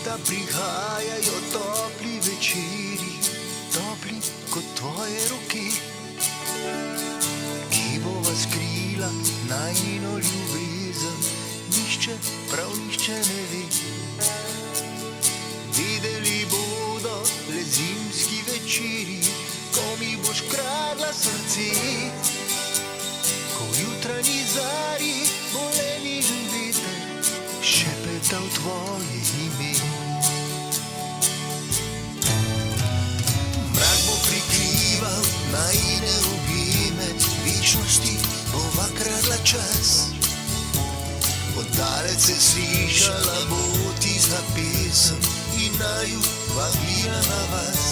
Da prihajajo topli večeri, topli kot tvoje roke, ki bova skrila najino ljubezen, nišče, prav nišče ne ve. Videli bodo le zimski večeri, ko mi boš kradla srce, ko jutranji zari bo lenižen veter šepetal tvoje ime. Mrak bo prikrival najine objeme, večnosti bova kradla čas. Oddalec se slišala bo tista pesem in naju vabila na vas.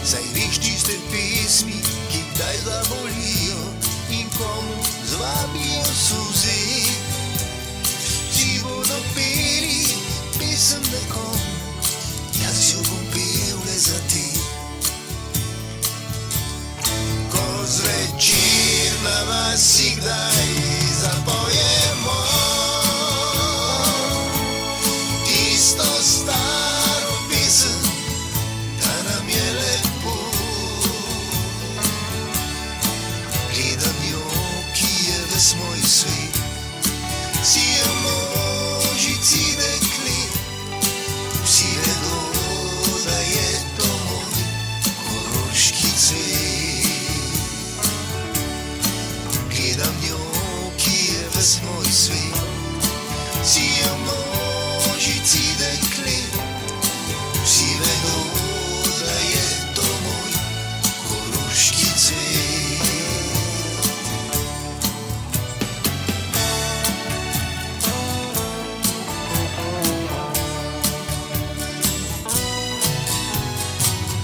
Saj veš tiste pesmi, ki kdaj zabolijo in komu zvabijo solze. Vsi bodo peli pesem nekomu, jaz jo bom pel le za te. Ko zvečer na vasi kdaj zapojemo tisto staro pesem, da nam je lepo. Gledam jo, ki je ves moj svet, si je možici deklet, vsi vedo, da je to moj koroški cvet. Gledam jo, ki je ves moj svet, si je možici deklet, vsi vedo, da je to moj koroški cvet.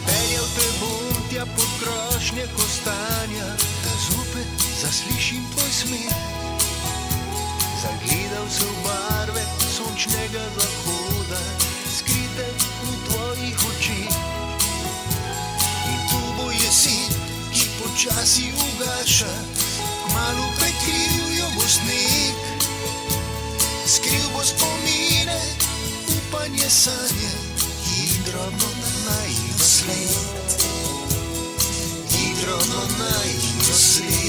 Peljal te bom tja pod krošnje kostanja, da zopet zaslišim tvoj smeh. Zagledal se v barve sončnega zahoda, skrite v tvojih očeh. In tu bo jesen, ki počasi ugaša, kmalu prekril jo bo sneg. Skril bo spomine, upanje, sanje in drobno naivno sled. In drobno naivno sled.